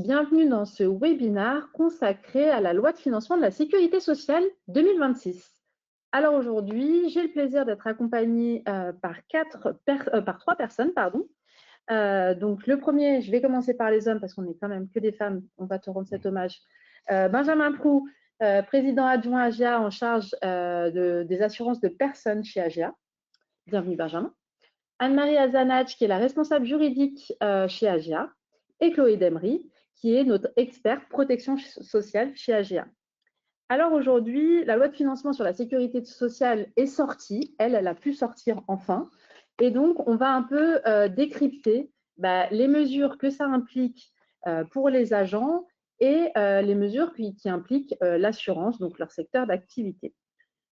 bienvenue dans ce webinaire consacré à la loi de financement de la sécurité sociale 2026. Alors aujourd'hui, j'ai le plaisir d'être accompagnée par trois personnes. Donc le premier, je vais commencer par les hommes parce qu'on n'est quand même que des femmes, on va te rendre cet hommage. Benjamin Prou, président adjoint AGA en charge des assurances de personnes chez AGA. Bienvenue Benjamin. Anne-Marie Azanach, qui est la responsable juridique chez AGA, et Chloé Demery, qui est notre experte protection sociale chez AGA. Alors aujourd'hui, la loi de financement sur la sécurité sociale est sortie, elle a pu sortir enfin, et donc on va un peu décrypter les mesures que ça implique pour les agents et les mesures qui impliquent l'assurance, donc leur secteur d'activité.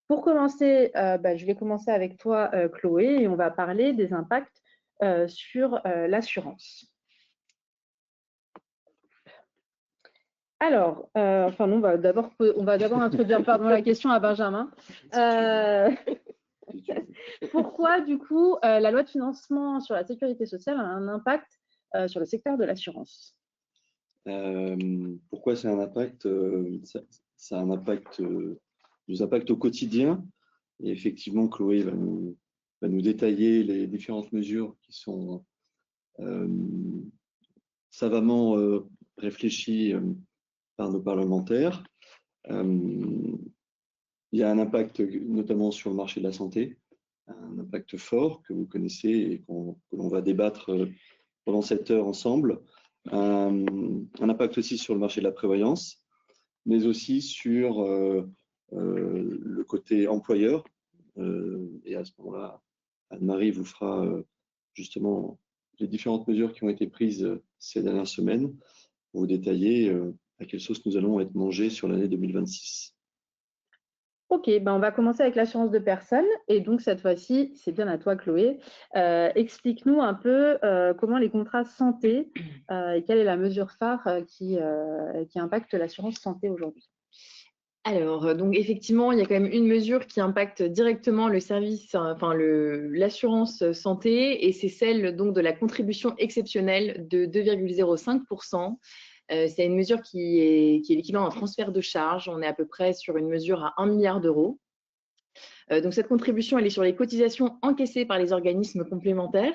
Pour commencer, je vais commencer avec toi, Chloé, et on va parler des impacts sur l'assurance. Alors, on va d'abord introduire la question à Benjamin. Pourquoi, du coup, la loi de financement sur la sécurité sociale a un impact sur le secteur de l'assurance? Pourquoi c'est un impact? Ça a un impact, nous impacte au quotidien. Et effectivement, Chloé va nous détailler les différentes mesures qui sont savamment réfléchies par nos parlementaires. Il y a un impact notamment sur le marché de la santé, un impact fort que vous connaissez et que l'on va débattre pendant cette heure ensemble. Un impact aussi sur le marché de la prévoyance, mais aussi sur le côté employeur. Et à ce moment-là, Anne-Marie vous fera justement les différentes mesures qui ont été prises ces dernières semaines pour vous détailler à quelle sauce nous allons être mangés sur l'année 2026. Ok, on va commencer avec l'assurance de personnes. Et donc, cette fois-ci, c'est bien à toi, Chloé. Explique-nous un peu comment les contrats santé et quelle est la mesure phare qui impacte l'assurance santé aujourd'hui. Alors, donc effectivement, il y a quand même une mesure qui impacte directement le service, l'assurance santé, et c'est celle donc de la contribution exceptionnelle de 2,05%. C'est une mesure qui est l'équivalent d'un transfert de charge. On est à peu près sur une mesure à 1 milliard d'euros. Donc cette contribution, elle est sur les cotisations encaissées par les organismes complémentaires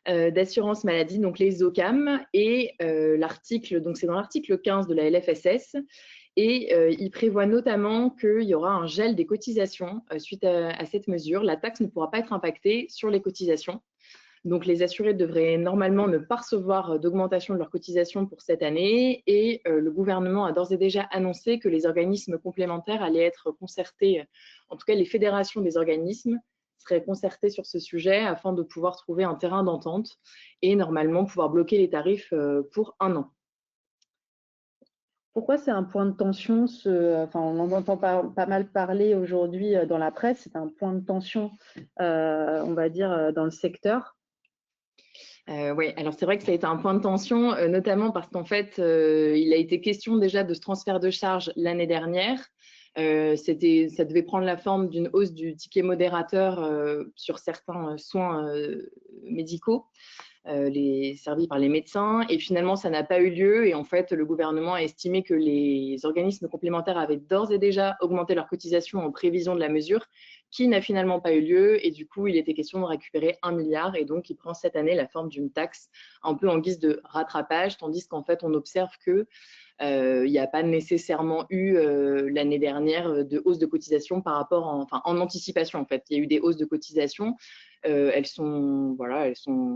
d'assurance maladie, donc les OCAM, et l'article, donc c'est dans l'article 15 de la LFSS. Et il prévoit notamment qu'il y aura un gel des cotisations suite à cette mesure. La taxe ne pourra pas être impactée sur les cotisations. Donc, les assurés devraient normalement ne pas recevoir d'augmentation de leurs cotisations pour cette année. Et le gouvernement a d'ores et déjà annoncé que les organismes complémentaires allaient être concertés, en tout cas les fédérations des organismes seraient concertées sur ce sujet afin de pouvoir trouver un terrain d'entente et normalement pouvoir bloquer les tarifs pour 1 an. Pourquoi c'est un point de tension on en entend pas mal parler aujourd'hui dans la presse, c'est un point de tension, on va dire, dans le secteur. Oui, alors c'est vrai que ça a été un point de tension, notamment parce qu'en fait, il a été question déjà de ce transfert de charge l'année dernière. Ça devait prendre la forme d'une hausse du ticket modérateur sur certains soins médicaux. Servis par les médecins, et finalement ça n'a pas eu lieu, et en fait le gouvernement a estimé que les organismes complémentaires avaient d'ores et déjà augmenté leurs cotisations en prévision de la mesure, qui n'a finalement pas eu lieu, et du coup il était question de récupérer 1 milliard, et donc il prend cette année la forme d'une taxe un peu en guise de rattrapage, tandis qu'en fait on observe que il n'y a pas nécessairement eu l'année dernière de hausse de cotisation par rapport en anticipation. En fait, il y a eu des hausses de cotisation. Elles sont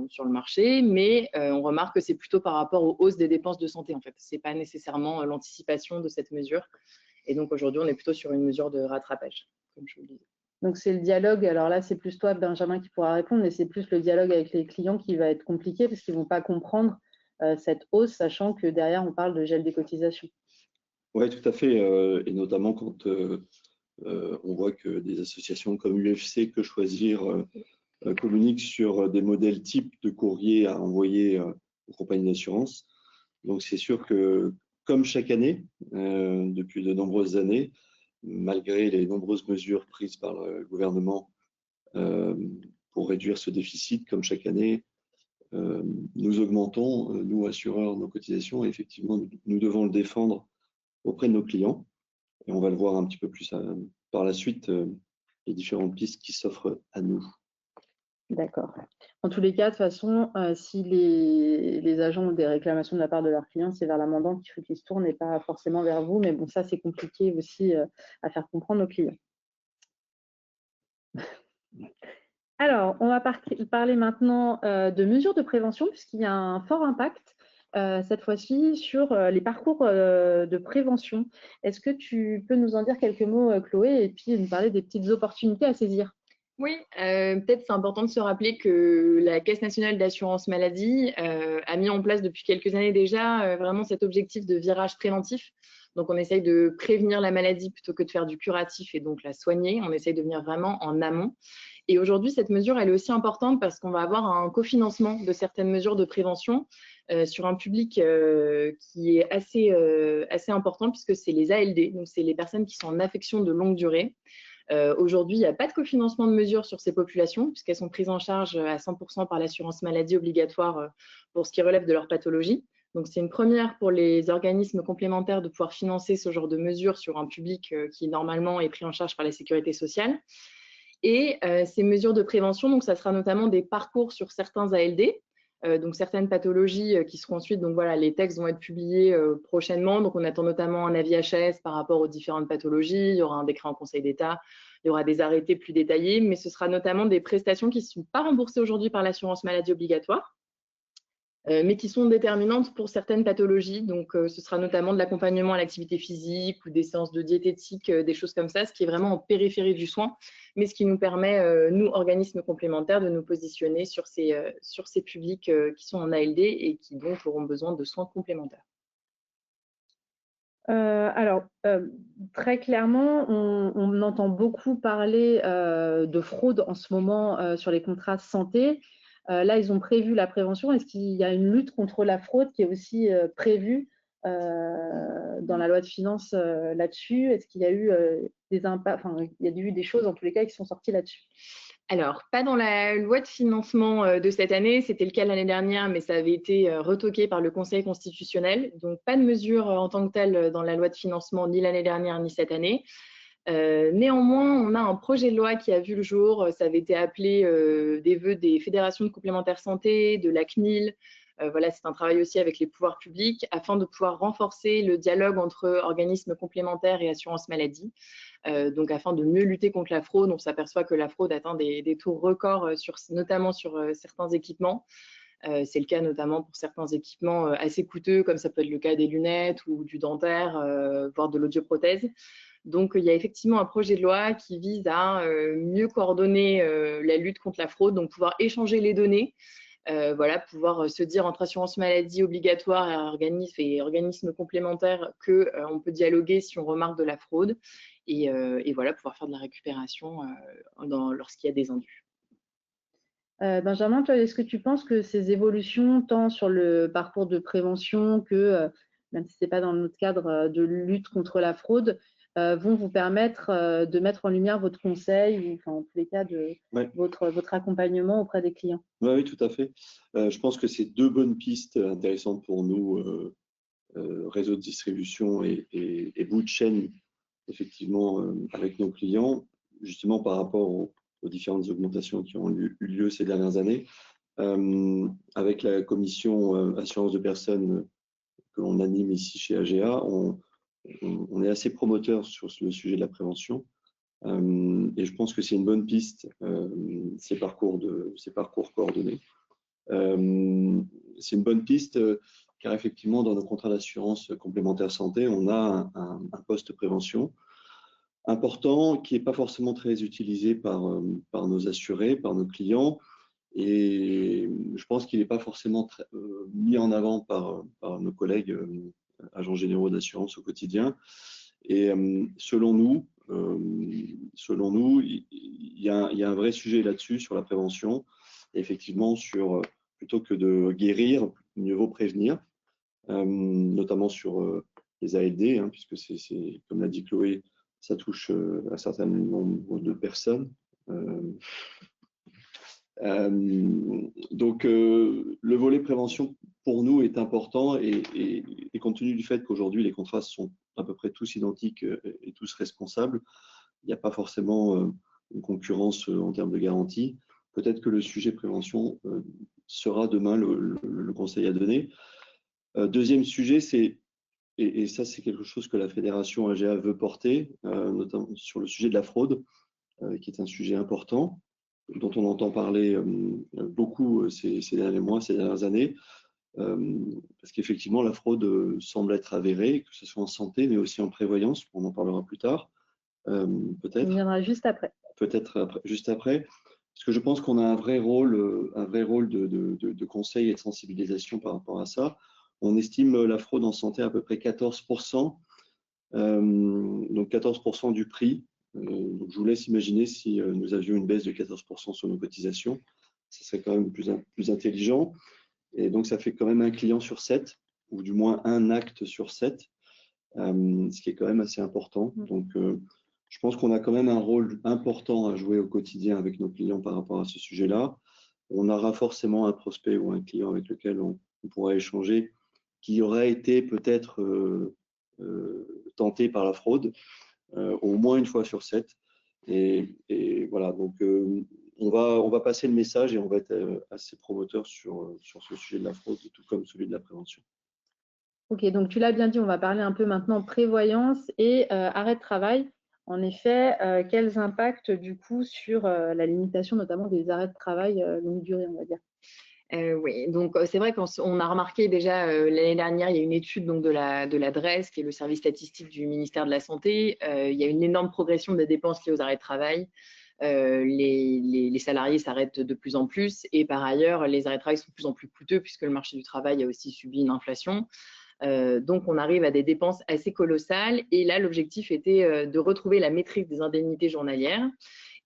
sur le marché, mais on remarque que c'est plutôt par rapport aux hausses des dépenses de santé. En fait, c'est pas nécessairement l'anticipation de cette mesure. Et donc aujourd'hui, on est plutôt sur une mesure de rattrapage, comme je vous le disais. Donc c'est le dialogue. Alors là, c'est plus toi, Benjamin, qui pourra répondre, mais c'est plus le dialogue avec les clients qui va être compliqué parce qu'ils vont pas comprendre cette hausse, sachant que derrière on parle de gel des cotisations. Oui, tout à fait, et notamment quand on voit que des associations comme UFC Que Choisir communiquent sur des modèles types de courrier à envoyer aux compagnies d'assurance. Donc c'est sûr que, comme chaque année, depuis de nombreuses années, malgré les nombreuses mesures prises par le gouvernement pour réduire ce déficit, comme chaque année, nous augmentons, nous assureurs, nos cotisations, et effectivement, nous devons le défendre auprès de nos clients. Et on va le voir un petit peu plus par la suite, les différentes pistes qui s'offrent à nous. D'accord. En tous les cas, de toute façon, si les agents ont des réclamations de la part de leurs clients, c'est vers l'amendant qu'il faut qu'ils se tournent et pas forcément vers vous. Mais bon, ça, c'est compliqué aussi à faire comprendre aux clients. Alors, on va parler maintenant de mesures de prévention, puisqu'il y a un fort impact cette fois-ci sur les parcours de prévention. Est-ce que tu peux nous en dire quelques mots, Chloé, et puis nous parler des petites opportunités à saisir? Oui, peut-être c'est important de se rappeler que la Caisse nationale d'assurance maladie a mis en place depuis quelques années déjà vraiment cet objectif de virage préventif. Donc, on essaye de prévenir la maladie plutôt que de faire du curatif et donc la soigner. On essaye de venir vraiment en amont. Et aujourd'hui, cette mesure, elle est aussi importante parce qu'on va avoir un cofinancement de certaines mesures de prévention sur un public qui est assez important puisque c'est les ALD, donc c'est les personnes qui sont en affection de longue durée. Aujourd'hui, il n'y a pas de cofinancement de mesures sur ces populations puisqu'elles sont prises en charge à 100% par l'assurance maladie obligatoire pour ce qui relève de leur pathologie. Donc, c'est une première pour les organismes complémentaires de pouvoir financer ce genre de mesures sur un public qui normalement est pris en charge par la sécurité sociale. Et ces mesures de prévention, donc ça sera notamment des parcours sur certains ALD, donc certaines pathologies qui seront ensuite, donc voilà, les textes vont être publiés prochainement. Donc on attend notamment un avis HS par rapport aux différentes pathologies. Il y aura un décret en Conseil d'État, il y aura des arrêtés plus détaillés, mais ce sera notamment des prestations qui ne sont pas remboursées aujourd'hui par l'assurance maladie obligatoire, mais qui sont déterminantes pour certaines pathologies. Donc, ce sera notamment de l'accompagnement à l'activité physique ou des séances de diététique, des choses comme ça, ce qui est vraiment en périphérie du soin, mais ce qui nous permet, nous, organismes complémentaires, de nous positionner sur ces publics qui sont en ALD et qui donc auront besoin de soins complémentaires. Alors, très clairement, on entend beaucoup parler de fraude en ce moment sur les contrats santé. Là, ils ont prévu la prévention. Est-ce qu'il y a une lutte contre la fraude qui est aussi prévue dans la loi de finances là-dessus? Est-ce qu'il y a eu des impacts, enfin, il y a eu des choses en tous les cas qui sont sorties là-dessus? Alors, pas dans la loi de financement de cette année, c'était le cas l'année dernière, mais ça avait été retoqué par le Conseil constitutionnel. Donc, pas de mesure en tant que telle dans la loi de financement, ni l'année dernière, ni cette année. Néanmoins, on a un projet de loi qui a vu le jour. Ça avait été appelé des vœux des fédérations de complémentaire santé, de la CNIL. Voilà, c'est un travail aussi avec les pouvoirs publics afin de pouvoir renforcer le dialogue entre organismes complémentaires et assurance maladie. Donc, afin de mieux lutter contre la fraude, on s'aperçoit que la fraude atteint des taux records, notamment sur certains équipements. C'est le cas notamment pour certains équipements assez coûteux, comme ça peut être le cas des lunettes ou du dentaire, voire de l'audioprothèse. Donc, il y a effectivement un projet de loi qui vise à mieux coordonner la lutte contre la fraude, donc pouvoir échanger les données, voilà, pouvoir se dire entre assurance maladie obligatoire et organismes complémentaires qu'on peut dialoguer si on remarque de la fraude et voilà, pouvoir faire de la récupération lorsqu'il y a des indus. Benjamin, toi, est-ce que tu penses que ces évolutions, tant sur le parcours de prévention que, même si ce n'est pas dans notre cadre de lutte contre la fraude, vont vous permettre de mettre en lumière votre conseil ou, enfin, en tous les cas, votre accompagnement auprès des clients? Oui, tout à fait. Je pense que c'est deux bonnes pistes intéressantes pour nous, réseau de distribution et bout de chaîne, effectivement, avec nos clients, justement par rapport aux différentes augmentations qui ont eu lieu ces dernières années. Avec la commission assurance de personnes que l'on anime ici chez AGA, on est assez promoteur sur le sujet de la prévention. Et je pense que c'est une bonne piste, ces parcours coordonnés. C'est une bonne piste car effectivement, dans nos contrats d'assurance complémentaire santé, on a un poste prévention important qui n'est pas forcément très utilisé par nos assurés, par nos clients. Et je pense qu'il n'est pas forcément mis en avant par nos collègues agents généraux d'assurance au quotidien. Et selon nous, il y a un vrai sujet là-dessus, sur la prévention. Et effectivement, plutôt que de guérir, mieux vaut prévenir, notamment sur les ALD, hein, puisque c'est, comme l'a dit Chloé, ça touche un certain nombre de personnes. Donc, le volet prévention pour nous est important et compte tenu du fait qu'aujourd'hui les contrats sont à peu près tous identiques et tous responsables, il n'y a pas forcément une concurrence en termes de garantie. Peut-être que le sujet prévention sera demain le conseil à donner. Deuxième sujet, c'est, et ça c'est quelque chose que la fédération AGA veut porter, notamment sur le sujet de la fraude, qui est un sujet important, dont on entend parler beaucoup ces derniers mois, ces dernières années, parce qu'effectivement, la fraude semble être avérée, que ce soit en santé, mais aussi en prévoyance, on en parlera plus tard, peut-être. On viendra juste après. Peut-être juste après, parce que je pense qu'on a un vrai rôle de conseil et de sensibilisation par rapport à ça. On estime la fraude en santé à peu près 14%, donc 14% du prix. Donc je vous laisse imaginer si nous avions une baisse de 14% sur nos cotisations, ce serait quand même plus intelligent. Et donc ça fait quand même un client sur 7, ou du moins un acte sur 7, ce qui est quand même assez important. Donc je pense qu'on a quand même un rôle important à jouer au quotidien avec nos clients par rapport à ce sujet-là. On aura forcément un prospect ou un client avec lequel on pourra échanger qui aurait été peut-être tenté par la fraude, au moins une fois sur 7. Et voilà, donc on va passer le message et on va être assez promoteur sur ce sujet de la fraude, tout comme celui de la prévention. Ok, donc tu l'as bien dit, on va parler un peu maintenant prévoyance et arrêt de travail. En effet, quels impacts du coup sur la limitation notamment des arrêts de travail longue durée, on va dire? Oui, donc c'est vrai qu'on a remarqué déjà l'année dernière, il y a une étude donc, de la DREES, qui est le service statistique du ministère de la Santé. Il y a une énorme progression des dépenses liées aux arrêts de travail. Les salariés s'arrêtent de plus en plus et par ailleurs, les arrêts de travail sont de plus en plus coûteux puisque le marché du travail a aussi subi une inflation. Donc, on arrive à des dépenses assez colossales et là, l'objectif était de retrouver la maîtrise des indemnités journalières.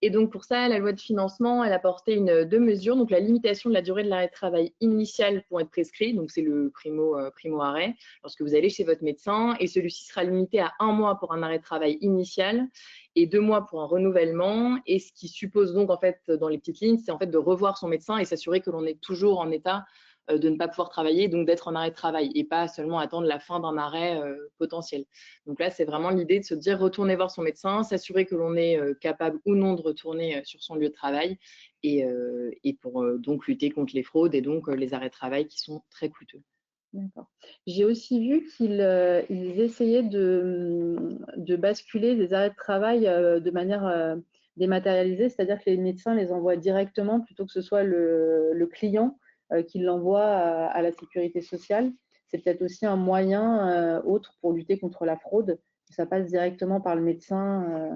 Et donc, pour ça, la loi de financement, elle a porté deux mesures. Donc, la limitation de la durée de l'arrêt de travail initial pour être prescrit. Donc, c'est le primo arrêt. Lorsque vous allez chez votre médecin et celui-ci sera limité à 1 mois pour un arrêt de travail initial et 2 mois pour un renouvellement. Et ce qui suppose donc, en fait, dans les petites lignes, c'est en fait de revoir son médecin et s'assurer que l'on est toujours en état de ne pas pouvoir travailler, donc d'être en arrêt de travail et pas seulement attendre la fin d'un arrêt potentiel. Donc là, c'est vraiment l'idée de se dire retourner voir son médecin, s'assurer que l'on est capable ou non de retourner sur son lieu de travail et pour donc lutter contre les fraudes et donc les arrêts de travail qui sont très coûteux. D'accord. J'ai aussi vu qu'ils essayaient de basculer des arrêts de travail de manière dématérialisée, c'est-à-dire que les médecins les envoient directement plutôt que ce soit le client qui l'envoie à la sécurité sociale. C'est peut-être aussi un moyen autre pour lutter contre la fraude. Ça passe directement par le médecin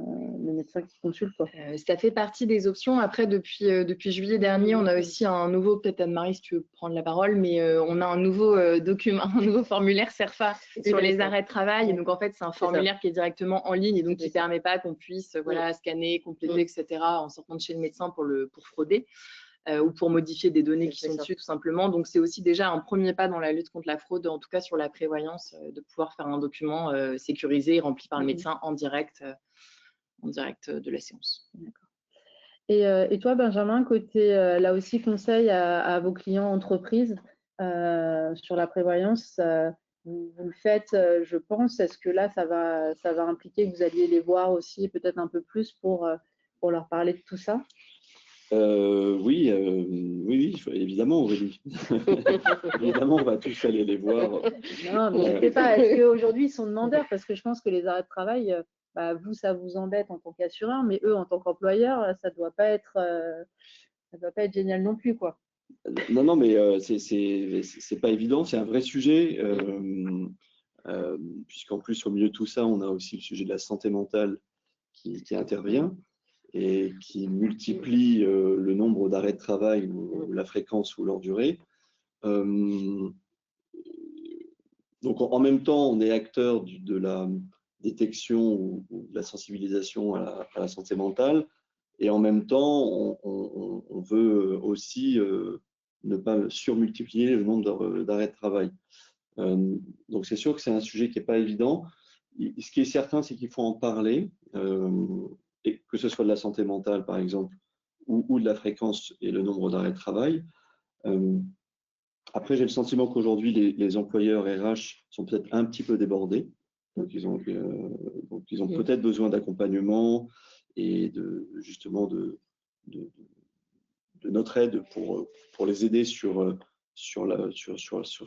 qui consulte, quoi. Ça fait partie des options. Après, depuis juillet dernier, on a aussi un nouveau, peut-être Anne-Marie si tu veux prendre la parole, mais on a un nouveau document, un nouveau formulaire CERFA sur les arrêts de travail. Et donc, en fait, c'est un formulaire qui est directement en ligne et donc qui ne permet pas qu'on puisse scanner, compléter, etc. en sortant de chez le médecin pour frauder. Ou pour modifier des données qui sont dessus tout simplement. Donc, c'est aussi déjà un premier pas dans la lutte contre la fraude, en tout cas sur la prévoyance, de pouvoir faire un document sécurisé, rempli par le médecin en direct de la séance. D'accord. Et toi, Benjamin, côté là aussi conseil à vos clients entreprises sur la prévoyance, vous le faites, je pense. Est-ce que là, ça va impliquer que vous alliez les voir aussi peut-être un peu plus pour leur parler de tout ça? Oui, évidemment, Aurélie. Évidemment, on va tous aller les voir. Non, mais je ne sais pas. Est-ce qu'aujourd'hui, ils sont demandeurs? Parce que je pense que les arrêts de travail, vous, ça vous embête en tant qu'assureur, mais eux, en tant qu'employeur, ça ne doit pas être génial non plus, quoi. Non, mais c'est pas évident. C'est un vrai sujet, puisqu'en plus, au milieu de tout ça, on a aussi le sujet de la santé mentale qui intervient et qui multiplie le nombre d'arrêts de travail ou la fréquence ou leur durée. Donc, en même temps, on est acteur de la détection ou de la sensibilisation à la santé mentale, et en même temps, on veut aussi ne pas surmultiplier le nombre d'arrêts de travail. Donc, c'est sûr que c'est un sujet qui n'est pas évident. Ce qui est certain, c'est qu'il faut en parler, et que ce soit de la santé mentale, par exemple, ou de la fréquence et le nombre d'arrêts de travail. Après, j'ai le sentiment qu'aujourd'hui, les employeurs RH sont peut-être un petit peu débordés. Donc, ils ont peut-être besoin d'accompagnement et justement de notre aide pour les aider sur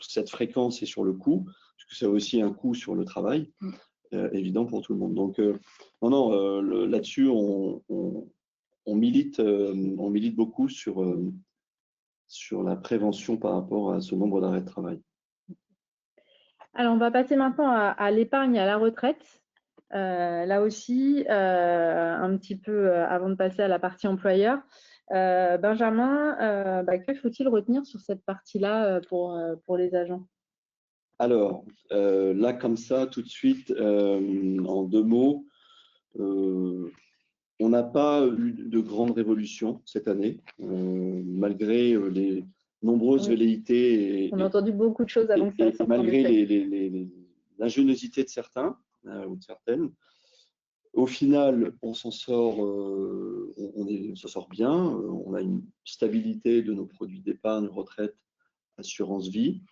cette fréquence et sur le coût, parce que ça a aussi un coût sur le travail, évident pour tout le monde. Donc, là-dessus, on milite beaucoup sur la prévention par rapport à ce nombre d'arrêts de travail. Alors, on va passer maintenant à l'épargne et à la retraite. Là aussi, un petit peu avant de passer à la partie employeur. Benjamin, que faut-il retenir sur cette partie-là pour les agents? Alors, là, comme ça, tout de suite, en 2 mots, on n'a pas eu de grande révolution cette année, malgré les nombreuses velléités. On a entendu beaucoup de choses avant que ça sorte. Malgré l'ingéniosité de certains ou de certaines. Au final, on s'en sort, on s'en sort bien. On a une stabilité de nos produits d'épargne, retraite, assurance vie.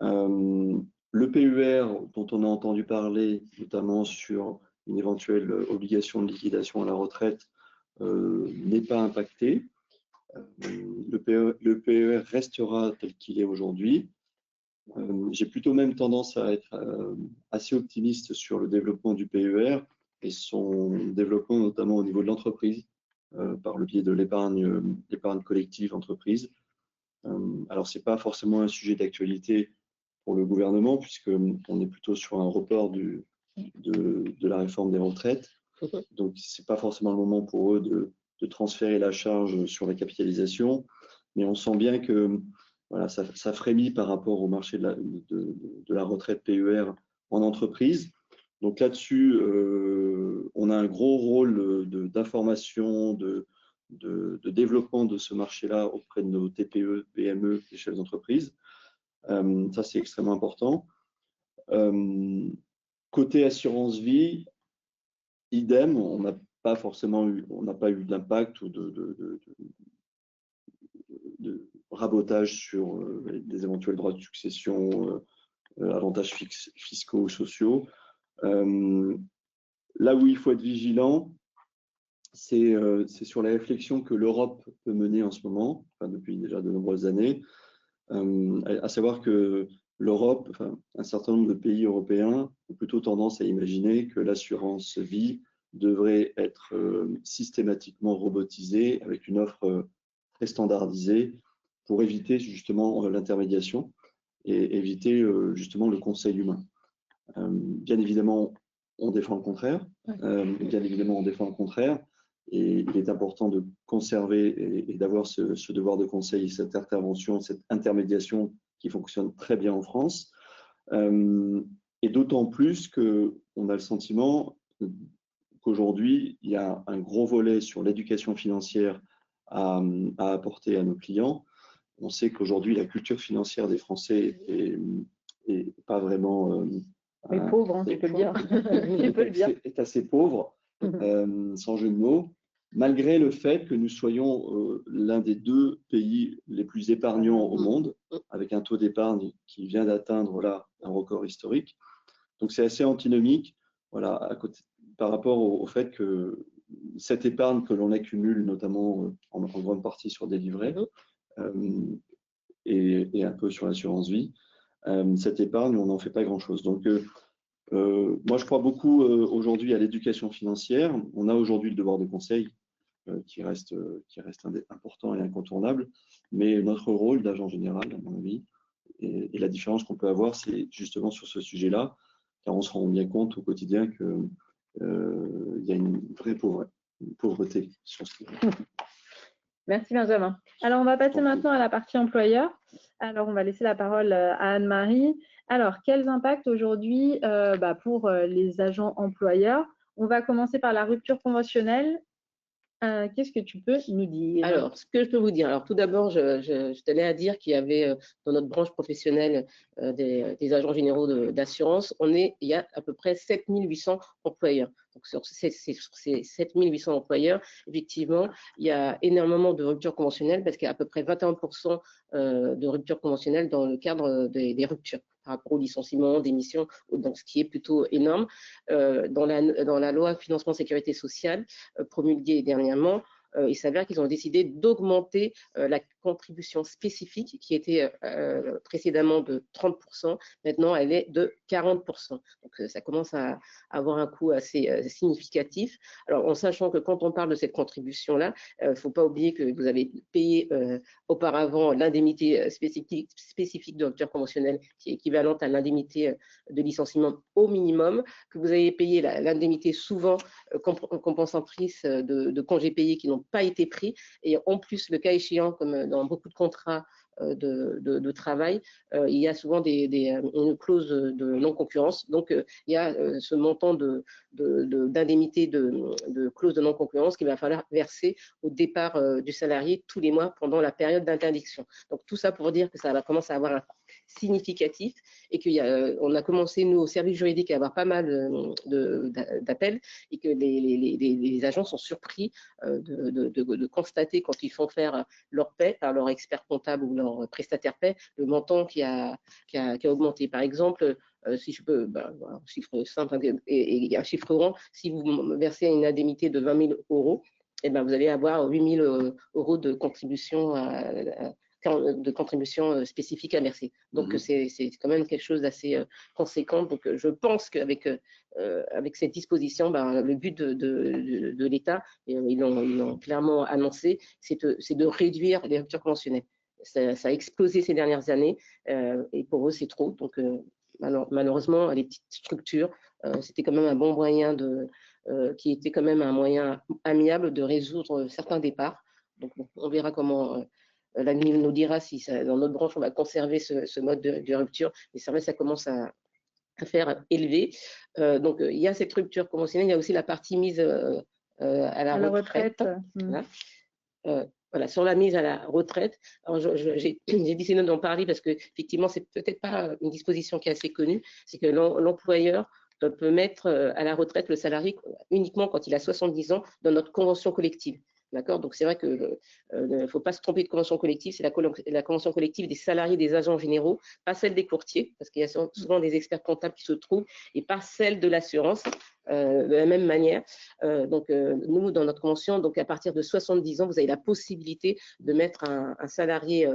Le PER, dont on a entendu parler, notamment sur une éventuelle obligation de liquidation à la retraite, n'est pas impacté. Le PER restera tel qu'il est aujourd'hui. J'ai plutôt même tendance à être assez optimiste sur le développement du PER et son développement notamment au niveau de l'entreprise, par le biais de l'épargne collective entreprise. Alors, ce n'est pas forcément un sujet d'actualité pour le gouvernement, puisqu'on est plutôt sur un report de la réforme des retraites. Donc, ce n'est pas forcément le moment pour eux de transférer la charge sur la capitalisation. Mais on sent bien que voilà, ça frémit par rapport au marché de la retraite PER en entreprise. Donc là-dessus, on a un gros rôle d'information, de développement de ce marché-là auprès de nos TPE, PME et chefs d'entreprise. Ça, c'est extrêmement important. Côté assurance vie, idem, on n'a pas eu d'impact ou de rabotage sur des éventuels droits de succession, avantages fiscaux ou sociaux. Là où il faut être vigilant, c'est sur la réflexion que l'Europe peut mener en ce moment, depuis déjà de nombreuses années, à savoir que l'Europe, un certain nombre de pays européens ont plutôt tendance à imaginer que l'assurance vie devrait être systématiquement robotisée avec une offre très standardisée pour éviter justement l'intermédiation et éviter justement le conseil humain. Bien évidemment, on défend le contraire. Et il est important de conserver et d'avoir ce devoir de conseil, cette intervention, cette intermédiation qui fonctionne très bien en France. Et d'autant plus qu'on a le sentiment qu'aujourd'hui, il y a un gros volet sur l'éducation financière à apporter à nos clients. On sait qu'aujourd'hui, la culture financière des Français est pas vraiment… pauvre, tu peux le dire. Est assez pauvre, sans jeu de mots, malgré le fait que nous soyons l'un des 2 pays les plus épargnants au monde, avec un taux d'épargne qui vient d'atteindre là un record historique. Donc c'est assez antinomique, voilà, par rapport au fait que cette épargne que l'on accumule, notamment en grande partie sur des livrets et un peu sur l'assurance vie, cette épargne, on n'en fait pas grand-chose. Donc moi, je crois beaucoup aujourd'hui à l'éducation financière. On a aujourd'hui le devoir de conseil qui reste important et incontournable, mais notre rôle d'agent général, à mon avis, et la différence qu'on peut avoir, c'est justement sur ce sujet-là, car on se rend bien compte au quotidien qu'il y a une vraie pauvreté sur ce sujet. Merci Benjamin. Alors, on va passer maintenant à la partie employeur. Alors, on va laisser la parole à Anne-Marie. Alors, quels impacts aujourd'hui pour les agents employeurs? On va commencer par la rupture conventionnelle. Qu'est-ce que tu peux nous dire? Alors, ce que je peux vous dire, alors tout d'abord, je tenais à dire qu'il y avait dans notre branche professionnelle des agents généraux d'assurance, il y a à peu près 7800 employeurs. Donc, sur ces 7800 employeurs, effectivement, il y a énormément de ruptures conventionnelles parce qu'il y a à peu près 21% de ruptures conventionnelles dans le cadre des ruptures par rapport au licenciement, démission, donc ce qui est plutôt énorme. Dans la loi financement sécurité sociale promulguée dernièrement, il s'avère qu'ils ont décidé d'augmenter la contribution spécifique qui était précédemment de 30%, maintenant elle est de 40%. Donc ça commence à avoir un coût assez significatif. Alors en sachant que quand on parle de cette contribution-là, il ne faut pas oublier que vous avez payé auparavant l'indemnité spécifique de rupture conventionnelle qui est équivalente à l'indemnité de licenciement au minimum, que vous avez payé l'indemnité souvent compensatrice de congés payés qui n'ont pas été pris, et en plus, le cas échéant, comme dans beaucoup de contrats de travail, il y a souvent une clause de non-concurrence. Donc, il y a ce montant d'indemnité de clause de non-concurrence qu'il va falloir verser au départ du salarié tous les mois pendant la période d'interdiction. Donc, tout ça pour dire que ça va commencer à avoir un significatif et qu'on a commencé, nous, au service juridique, à avoir pas mal d'appels et que les agents sont surpris de constater quand ils font faire leur paie par leur expert comptable ou leur prestataire paie, le montant qui a augmenté. Par exemple, si je peux, un chiffre simple et un chiffre rond, si vous versez une indemnité de 20 000 €, eh ben, vous allez avoir 8 000 € de contribution spécifique à verser. Donc, c'est quand même quelque chose d'assez conséquent. Donc, je pense qu'avec cette disposition, le but de l'État, ils l'ont clairement annoncé, c'est de réduire les ruptures conventionnelles. Ça a explosé ces dernières années et pour eux, c'est trop. Donc, malheureusement, les petites structures, c'était quand même un bon moyen qui était quand même un moyen amiable de résoudre certains départs. Donc, on verra comment l'avenir nous dira si dans notre branche, on va conserver ce mode de rupture. Mais c'est vrai que ça commence à faire élevé. Donc, il y a cette rupture conventionnelle, il y a aussi la partie mise à la retraite. Voilà, sur la mise à la retraite. J'ai décidé d'en parler parce qu'effectivement, c'est peut-être pas une disposition qui est assez connue, c'est que l'employeur peut mettre à la retraite le salarié uniquement quand il a 70 ans dans notre convention collective. D'accord. Donc, c'est vrai qu'il ne faut pas se tromper de convention collective, c'est la convention collective des salariés des agents généraux, pas celle des courtiers, parce qu'il y a souvent des experts comptables qui se trouvent, et pas celle de l'assurance, de la même manière. Donc, nous, dans notre convention, donc à partir de 70 ans, vous avez la possibilité de mettre un salarié,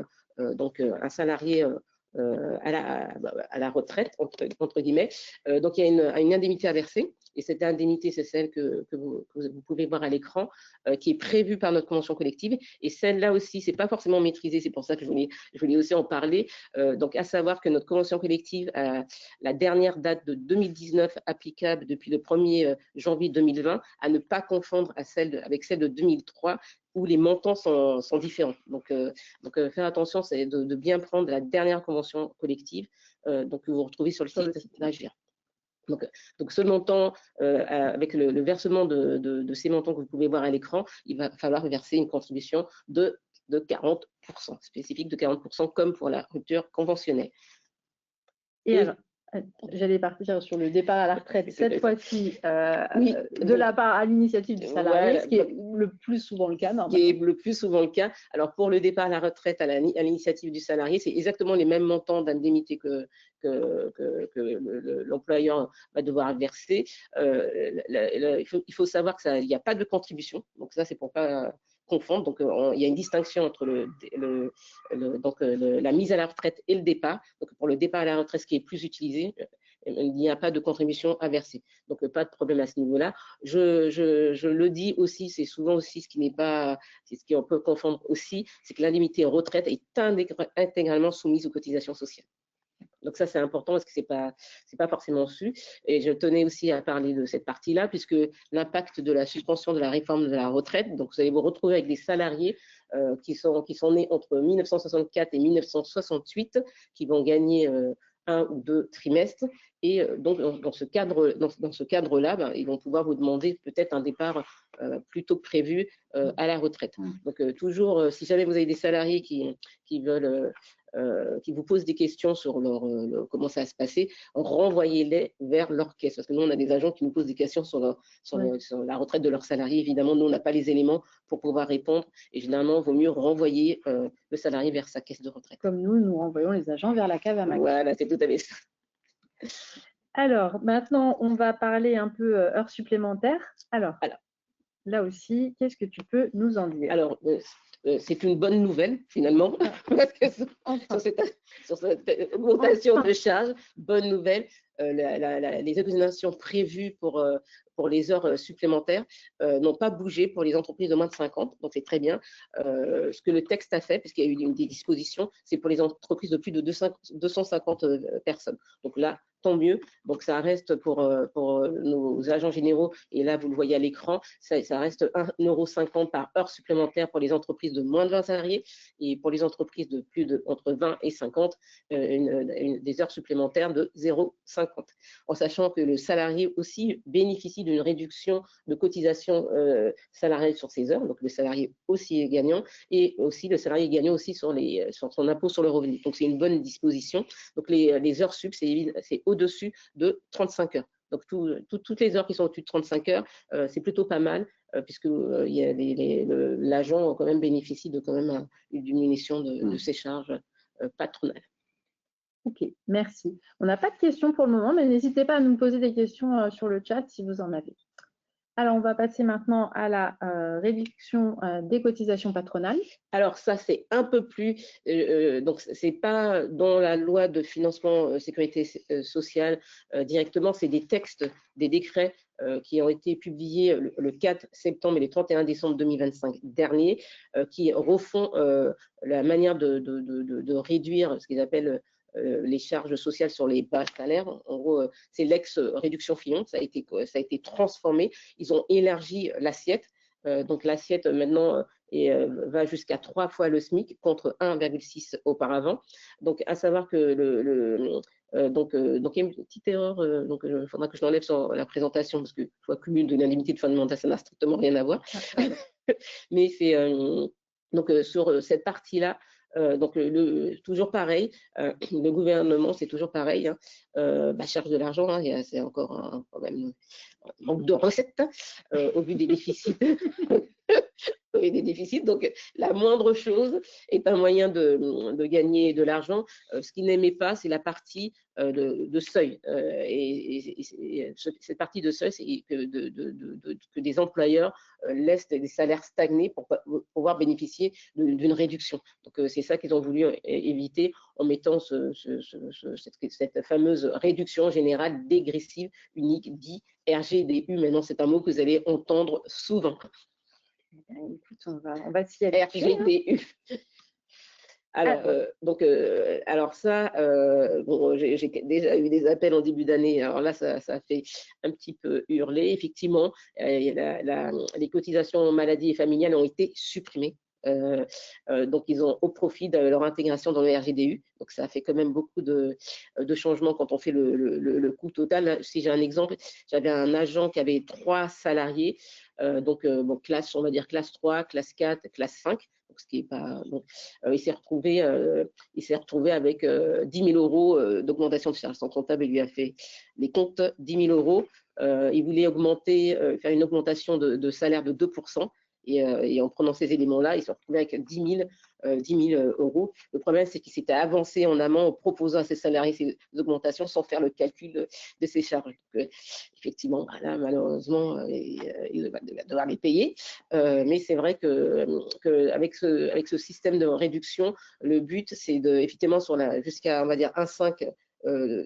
à la retraite, entre guillemets. Donc, il y a une indemnité à verser. Et cette indemnité, c'est celle que vous pouvez voir à l'écran, qui est prévue par notre convention collective. Et celle-là aussi, ce n'est pas forcément maîtrisé, c'est pour ça que je voulais aussi en parler. Donc, à savoir que notre convention collective a la dernière date de 2019 applicable depuis le 1er janvier 2020, à ne pas confondre avec celle de 2003, où les montants sont différents. Donc, faire attention, c'est de bien prendre la dernière convention collective donc, que vous retrouvez sur le site d'Agir. Donc, ce montant, avec le versement de ces montants que vous pouvez voir à l'écran, il va falloir verser une contribution de 40%, spécifique de 40%, comme pour la rupture conventionnelle. Et alors, j'allais partir sur le départ à la retraite, cette fois-ci, de la part à l'initiative du salarié, ce qui est le plus souvent le cas, normalement. Qui est le plus souvent le cas. Alors, pour le départ à la retraite à l'initiative du salarié, c'est exactement les mêmes montants d'indemnité que l'employeur va devoir verser. Il faut savoir qu'il n'y a pas de contribution. Donc, ça, c'est pour pas confondre. Donc, il y a une distinction entre la mise à la retraite et le départ. Donc, pour le départ à la retraite, ce qui est plus utilisé, il n'y a pas de contribution à verser. Donc, pas de problème à ce niveau-là. Je le dis aussi, c'est souvent aussi ce qui on peut confondre aussi, c'est que l'indemnité en retraite est intégralement soumise aux cotisations sociales. Donc ça, c'est important parce que c'est pas forcément su. Et je tenais aussi à parler de cette partie-là, puisque l'impact de la suspension de la réforme de la retraite, donc vous allez vous retrouver avec des salariés qui sont nés entre 1964 et 1968, qui vont gagner 1 ou 2 trimestres. Et donc, dans ce cadre-là, ils vont pouvoir vous demander peut-être un départ plus tôt que prévu à la retraite. Donc, toujours, si jamais vous avez des salariés qui veulent qui vous posent des questions sur comment ça va se passer, renvoyez-les vers leur caisse. Parce que nous, on a des agents qui nous posent des questions sur la retraite de leurs salariés. Évidemment, nous, on n'a pas les éléments pour pouvoir répondre. Et généralement, il vaut mieux renvoyer le salarié vers sa caisse de retraite. Comme nous renvoyons les agents vers la cave à Mac. Voilà, c'est tout à fait ça. Alors, maintenant, on va parler un peu heures supplémentaires. Alors, là aussi, qu'est-ce que tu peux nous en dire? Alors, c'est une bonne nouvelle, finalement, parce que sur cette augmentation de charge, bonne nouvelle, les exonérations prévues pour les heures supplémentaires n'ont pas bougé pour les entreprises de moins de 50, donc c'est très bien. Ce que le texte a fait, puisqu'il y a eu des dispositions, c'est pour les entreprises de plus de 250 personnes. Donc là, tant mieux. Donc ça reste pour nos agents généraux, et là vous le voyez à l'écran, ça reste 1,50 € par heure supplémentaire pour les entreprises de moins de 20 salariés, et pour les entreprises de plus de entre 20 et 50, des heures supplémentaires de 0,50 €. En sachant que le salarié aussi bénéficie d'une réduction de cotisation salariale sur ses heures, donc le salarié aussi est gagnant, et aussi le salarié est gagnant aussi sur son impôt sur le revenu. Donc c'est une bonne disposition. Donc les heures sup, c'est au-dessus de 35 heures. Donc toutes les heures qui sont au-dessus de 35 heures, c'est plutôt pas mal, puisque l'agent quand même bénéficie de une diminution de ses charges patronales. Ok, merci. On n'a pas de questions pour le moment, mais n'hésitez pas à nous poser des questions sur le chat si vous en avez. Alors, on va passer maintenant à la réduction des cotisations patronales. Alors ça, c'est un peu plus, donc c'est pas dans la loi de financement sécurité sociale directement, c'est des textes, des décrets qui ont été publiés le 4 septembre et le 31 décembre 2025 dernier, qui refont la manière de réduire ce qu'ils appellent les charges sociales sur les bas salaires. En gros, c'est l'ex-réduction Fillon, ça a été transformé. Ils ont élargi l'assiette. Donc l'assiette maintenant va jusqu'à 3 fois le SMIC contre 1,6 auparavant. Donc à savoir que donc il y a une petite erreur, donc il faudra que je l'enlève sur la présentation parce que je vois cumul de l'indemnité de fin de mandat, ça n'a strictement rien à voir. Mais c'est donc sur cette partie-là. Donc toujours pareil, le gouvernement c'est toujours pareil, cherche de l'argent, hein, c'est encore quand même un manque de recettes au vu des déficits. Et des déficits, donc la moindre chose est un moyen de gagner de l'argent. Ce qu'ils n'aimaient pas, c'est la partie de seuil. Et cette partie de seuil, c'est que des employeurs laissent des salaires stagner pour pouvoir bénéficier d'une réduction. Donc c'est ça qu'ils ont voulu éviter en mettant cette fameuse réduction générale dégressive unique, dit RGDU. Maintenant, c'est un mot que vous allez entendre souvent. Écoute, on va s'y aller. RGDU. Alors ça, j'ai déjà eu des appels en début d'année. Alors là, ça fait un petit peu hurler. Effectivement, les cotisations maladie et familiales ont été supprimées. Donc ils ont au profit de leur intégration dans le RGDU. Donc ça fait quand même beaucoup de changements quand on fait le coût total. Si j'ai un exemple, j'avais un agent qui avait 3 salariés, classe, on va dire classe 3, classe 4, classe 5. Donc, ce qui est pas, donc, il s'est retrouvé avec 10 000 € d'augmentation de charges. Son comptable lui a fait les comptes 10 000 €. Il voulait faire une augmentation de salaire de 2%. Et en prenant ces éléments-là, il s'est retrouvé avec 10 000 €. Le problème, c'est qu'il s'était avancé en amont en proposant à ses salariés ces augmentations sans faire le calcul de ses charges. Donc, effectivement, là, malheureusement, il va devoir les payer. Mais c'est vrai qu'avec ce système de réduction, le but, c'est effectivement jusqu'à, on va dire, 1,5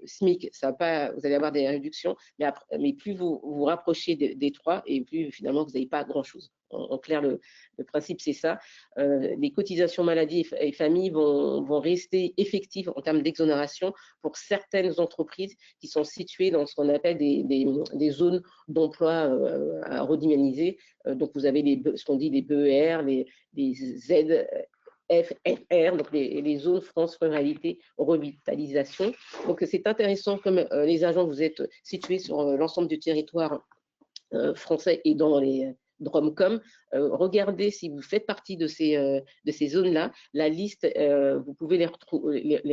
SMIC, vous allez avoir des réductions, mais plus vous vous rapprochez des 3 et plus finalement vous n'avez pas grand-chose. En clair, le principe c'est ça. Les cotisations maladie et famille vont rester effectives en termes d'exonération pour certaines entreprises qui sont situées dans ce qu'on appelle des zones d'emploi à redynamiser. Donc vous avez ce qu'on dit les BER, les FFR, donc les zones France Ruralité Revitalisation. Donc c'est intéressant comme les agents, vous êtes situés sur l'ensemble du territoire français et dans Dromcom, regardez si vous faites partie de ces zones-là. La liste, vous pouvez les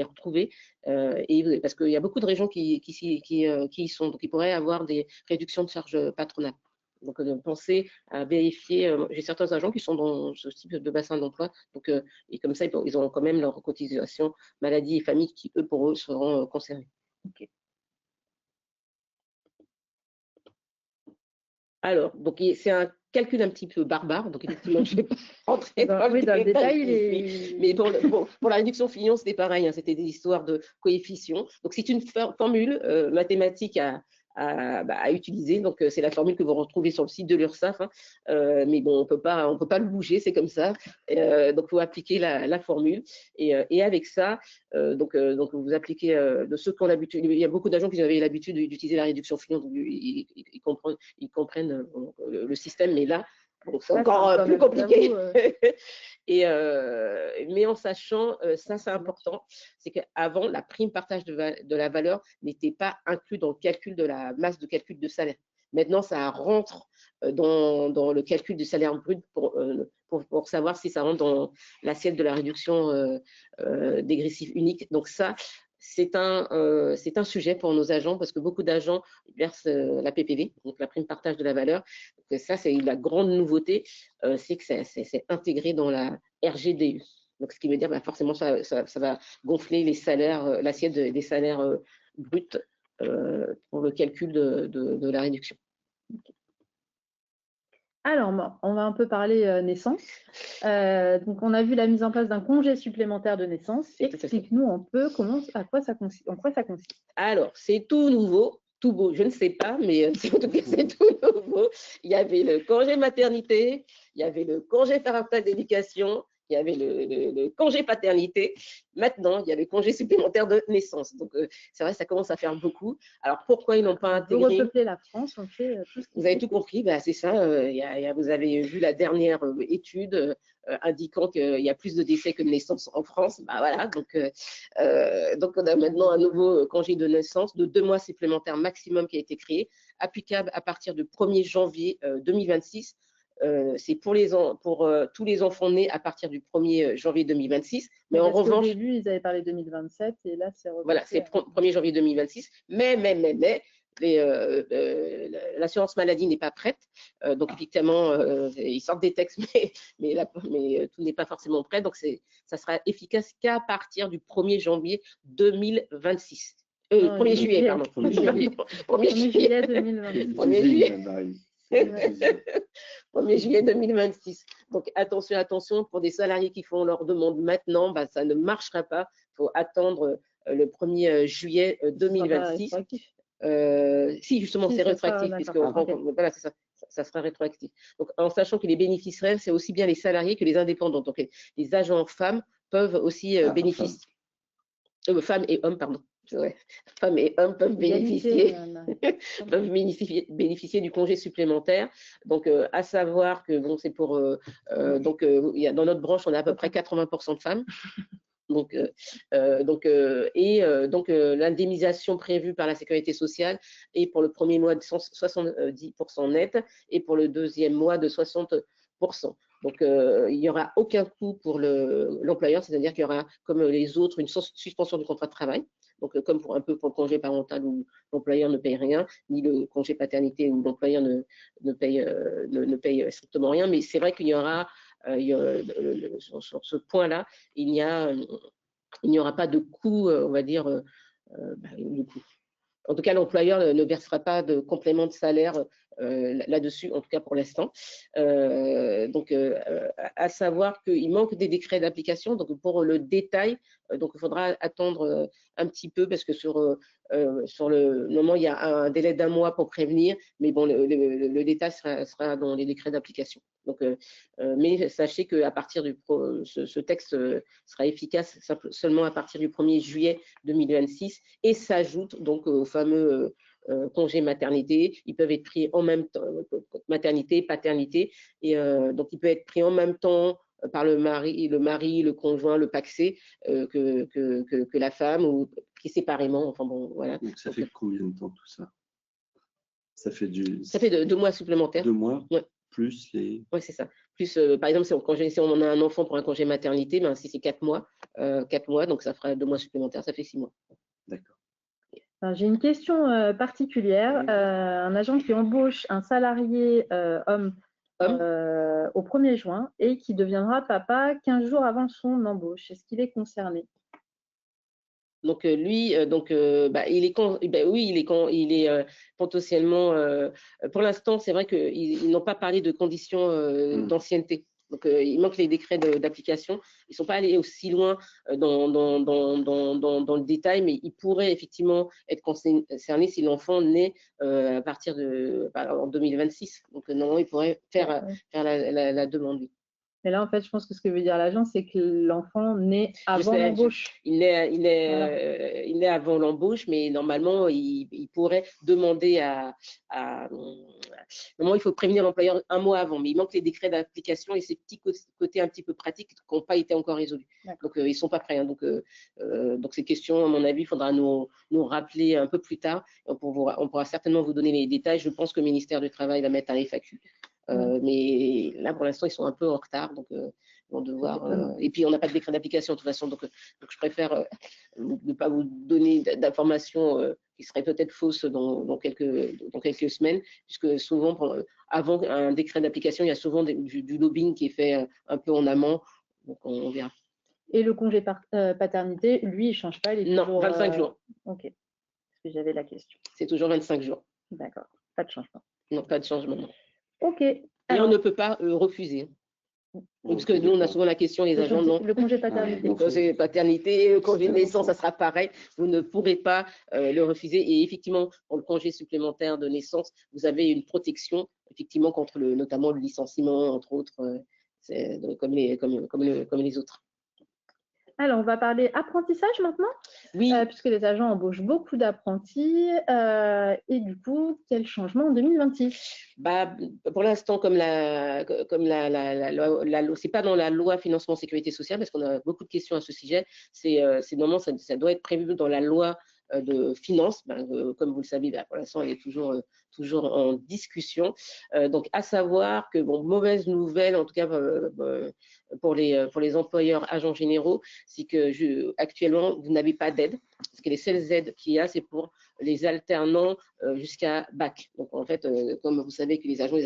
retrouver parce qu'il y a beaucoup de régions qui y sont. Donc, ils pourraient avoir des réductions de charges patronales. Donc, pensez à vérifier. J'ai certains agents qui sont dans ce type de bassin d'emploi. Donc, et comme ça, ils auront quand même leur cotisation maladie et famille qui, pour eux, seront concernés. Okay. Alors, donc c'est un calcul un petit peu barbare. Donc, effectivement, je ne vais pas rentrer dans le détail. Mais pour la réduction Fillon, c'était pareil. Hein, c'était des histoires de coefficients. Donc, c'est une formule mathématique à utiliser. Donc, c'est la formule que vous retrouvez sur le site de l'URSSAF. Hein. Mais bon, on peut pas le bouger, c'est comme ça. Donc, il faut appliquer la formule. Et avec ça, donc vous appliquez de ceux qui ont l'habitude. Il y a beaucoup d'agents qui avaient l'habitude d'utiliser la réduction Fillon. Donc, ils comprennent le système. Mais là, bon, c'est encore plus compliqué. Mais en sachant, ça c'est important, c'est qu'avant, la prime partage de la valeur n'était pas inclus dans le calcul de la masse de calcul de salaire. Maintenant, ça rentre dans le calcul du salaire brut pour savoir si ça rentre dans l'assiette de la réduction dégressive unique. Donc ça, c'est un sujet pour nos agents parce que beaucoup d'agents versent la PPV, donc la prime partage de la valeur. Donc ça, c'est la grande nouveauté, c'est que c'est intégré dans la RGDU. Donc, ce qui veut dire forcément, ça va gonfler les salaires, l'assiette des salaires bruts pour le calcul de la réduction. Alors, on va un peu parler naissance. Donc, on a vu la mise en place d'un congé supplémentaire de naissance. Explique-nous un peu en quoi ça consiste. Alors, c'est tout nouveau, tout beau, je ne sais pas, mais en tout cas, c'est tout nouveau. Il y avait le congé maternité, il y avait le congé parental d'éducation, il y avait le congé paternité. Maintenant, il y a le congé supplémentaire de naissance. Donc, c'est vrai, ça commence à faire beaucoup. Alors, pourquoi ils n'ont pas intégré… Repeupler la France, on fait tout ce Vous avez tout compris, c'est ça. Vous avez vu la dernière étude indiquant qu'il y a plus de décès que de naissances en France. Voilà, donc on a maintenant un nouveau congé de naissance de 2 mois supplémentaires maximum qui a été créé, applicable à partir du 1er janvier 2026. C'est pour tous les enfants nés à partir du 1er janvier 2026. Mais en revanche… Au début, ils avaient parlé 2027 et là, c'est… Voilà, c'est 1er janvier 2026. Mais l'assurance maladie n'est pas prête. Donc, effectivement, ils sortent des textes, mais tout n'est pas forcément prêt. Donc, ça sera efficace qu'à partir du 1er janvier 2026. 1er juillet, pardon. 1er juillet 2026. 1er juillet 2026. Donc, attention, pour des salariés qui font leur demande maintenant, ça ne marchera pas. Il faut attendre le 1er juillet 2026. Si, justement, c'est rétroactif, puisque voilà, c'est ça. Ça sera rétroactif. Donc, en sachant que les bénéficiaires, c'est aussi bien les salariés que les indépendants. Donc, les agents femmes peuvent aussi bénéficier. Femmes et hommes, pardon. Ouais. Femmes et hommes peuvent bénéficier du congé supplémentaire. Donc, à savoir que bon, c'est pour dans notre branche, on a à peu près 80% de femmes. Donc, l'indemnisation prévue par la sécurité sociale est pour le premier mois de 70% net et pour le deuxième mois de 60%. Donc, il n'y aura aucun coût pour l'employeur, c'est-à-dire qu'il y aura, comme les autres, une suspension du contrat de travail. Donc, comme pour le congé parental où l'employeur ne paye rien, ni le congé paternité où l'employeur ne paye strictement rien. Mais c'est vrai qu'il y aura, sur ce point-là, il n'y aura pas de coût, on va dire, de coût. En tout cas, l'employeur ne versera pas de complément de salaire là-dessus, en tout cas pour l'instant. Donc, à savoir qu'il manque des décrets d'application. Donc, pour le détail, donc il faudra attendre un petit peu parce que sur le moment, il y a un délai d'1 mois pour prévenir, mais bon, le détail sera dans les décrets d'application. Donc, mais sachez qu'à partir ce texte sera efficace seulement à partir du 1er juillet 2026 et s'ajoute donc au fameux congé maternité. Ils peuvent être pris en même temps, maternité, paternité, et donc il peut être pris en même temps par le mari, le conjoint, le pacsé que la femme, ou pris séparément. Enfin bon, voilà. Donc ça fait combien de temps tout ça? Ça fait 2 mois supplémentaires. 2 mois. Ouais. plus les… Oui, c'est ça. Plus, par exemple, si on a un enfant pour un congé maternité, ben, si c'est 4 mois, donc ça fera 2 mois supplémentaires, ça fait 6 mois. D'accord. J'ai une question particulière. Un agent qui embauche un salarié homme au 1er juin et qui deviendra papa 15 jours avant son embauche, est-ce qu'il est concerné? Donc lui, il est potentiellement. Pour l'instant, c'est vrai qu'ils n'ont pas parlé de conditions d'ancienneté. Donc il manque les décrets d'application. Ils ne sont pas allés aussi loin dans le détail, mais ils pourraient effectivement être concernés si l'enfant naît à partir en 2026. Donc normalement, ils pourraient faire la demande. Mais là, en fait, je pense que ce que veut dire l'agent, c'est que l'enfant naît avant l'embauche. Il est avant l'embauche, mais normalement, il pourrait demander Normalement, il faut prévenir l'employeur 1 mois avant, mais il manque les décrets d'application et ces petits côtés un petit peu pratiques qui n'ont pas été encore résolus. Donc, ils ne sont pas prêts. Hein. Donc, ces questions, à mon avis, il faudra nous rappeler un peu plus tard. On pourra certainement vous donner les détails. Je pense que le ministère du Travail va mettre un FAQ. Mais là, pour l'instant, ils sont un peu en retard, donc ils vont devoir. Et puis, on n'a pas de décret d'application de toute façon, donc je préfère ne pas vous donner d'informations qui seraient peut-être fausses dans quelques semaines, puisque souvent, avant un décret d'application, il y a souvent du lobbying qui est fait un peu en amont, donc on verra. Et le congé paternité, lui, il ne change pas? Non, toujours, 25 jours. Ok, parce que j'avais la question. C'est toujours 25 jours. D'accord, pas de changement. Non, pas de changement. Non. Ok. Et on ne peut pas refuser. Parce que nous, on a souvent la question, les agents, non. Le congé paternité. Le congé paternité, le congé de naissance, ça sera pareil. Vous ne pourrez pas le refuser. Et effectivement, pour le congé supplémentaire de naissance, vous avez une protection, effectivement, contre notamment le licenciement, entre autres, comme les autres. Alors, on va parler apprentissage maintenant, oui. Puisque les agents embauchent beaucoup d'apprentis. Et du coup, quel changement en 2026? Pour l'instant, comme c'est pas dans la loi financement sécurité sociale, parce qu'on a beaucoup de questions à ce sujet, normalement, ça doit être prévu dans la loi de finances. Comme vous le savez, pour l'instant, elle est toujours en discussion. Donc, à savoir que, mauvaise nouvelle, en tout cas pour les employeurs agents généraux, c'est que actuellement, vous n'avez pas d'aide, parce que les seules aides qu'il y a, c'est pour les alternants jusqu'à bac. Donc, en fait, comme vous savez que les agents,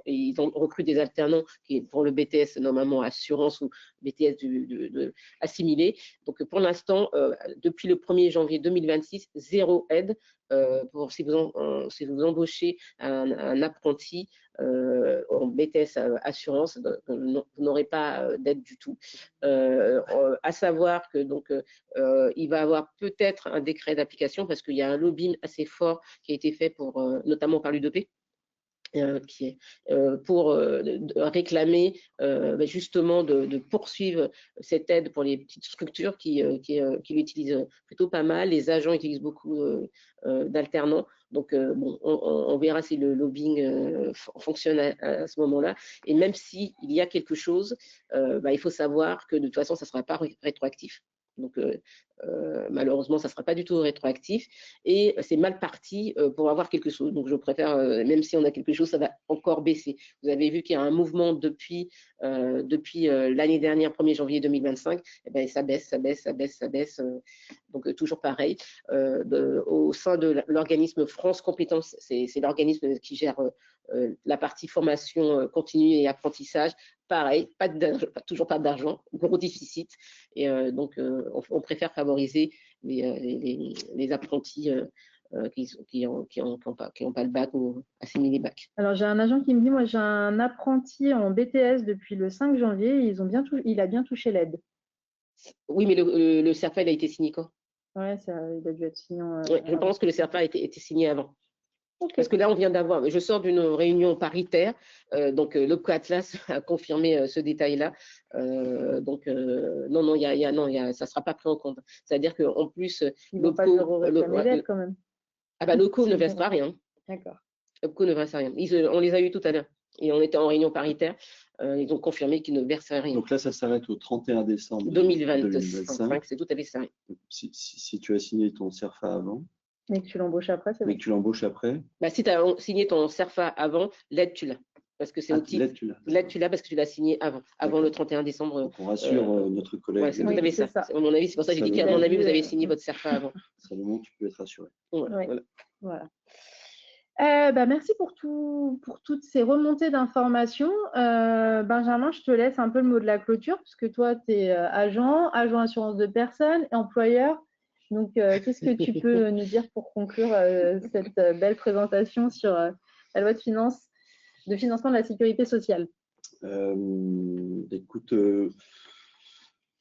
ils ont recruté des alternants qui, pour le BTS, normalement, assurance ou BTS assimilé. Donc, pour l'instant, depuis le 1er janvier 2026, 0 aide si vous embauchez un apprenti en BTS assurance, vous n'aurez pas d'aide du tout. À savoir que il va avoir peut-être un décret d'application parce qu'il y a un lobbying assez fort qui a été fait notamment par l'UDP. Qui est pour réclamer justement de poursuivre cette aide pour les petites structures qui l'utilisent plutôt pas mal. Les agents utilisent beaucoup d'alternants. Donc, on verra si le lobbying fonctionne à ce moment-là. Et même s'il y a quelque chose, il faut savoir que de toute façon, ça ne sera pas rétroactif. Donc, malheureusement, ça ne sera pas du tout rétroactif et c'est mal parti pour avoir quelque chose. Donc, je préfère, même si on a quelque chose, ça va encore baisser. Vous avez vu qu'il y a un mouvement depuis l'année dernière, 1er janvier 2025, ça baisse. Donc, toujours pareil. Au sein de l'organisme France Compétences, c'est l'organisme qui gère la partie formation continue et apprentissage. Pareil, toujours pas d'argent, gros déficit. Et donc, on préfère favoriser les apprentis qui n'ont pas le bac ou assimilé bac. Alors, j'ai un agent qui me dit, moi, j'ai un apprenti en BTS depuis le 5 janvier, il a bien touché l'aide. Oui, mais le CERFA, il a été signé quand? Oui, il a dû être signé. Je pense que le CERFA a été signé avant. Okay. Parce que là, on vient d'avoir, je sors d'une réunion paritaire, donc l'OPCO Atlas a confirmé ce détail-là. Non, ça ne sera pas pris en compte. C'est-à-dire qu'en plus, l'OPCO quand même. L'OPCO ne versera rien. D'accord. L'OPCO ne versera rien. On les a eu tout à l'heure et on était en réunion paritaire. Ils ont confirmé qu'ils ne verseraient rien. Donc là, ça s'arrête au 31 décembre 2025. C'est tout à fait ça. Si tu as signé ton CERFA avant. Mais que tu l'embauches après, c'est bon. Mais que tu l'embauches après. Si tu as signé ton CERFA avant, l'aide, tu l'as. parce que c'est au titre. L'aide, tu l'as parce que tu l'as signé avant le 31 décembre. Donc on rassure notre collègue. Ouais, c'est tout à fait ça. À mon avis, c'est pour ça que j'ai dit qu'à mon avis, vous avez signé votre CERFA avant. Salomon, tu peux être rassuré. Voilà. Merci pour toutes ces remontées d'informations. Benjamin, je te laisse un peu le mot de la clôture, puisque toi, tu es agent assurance de personnes, employeur. Donc, qu'est-ce que tu peux nous dire pour conclure cette belle présentation sur la loi de financement de la sécurité sociale? Écoute,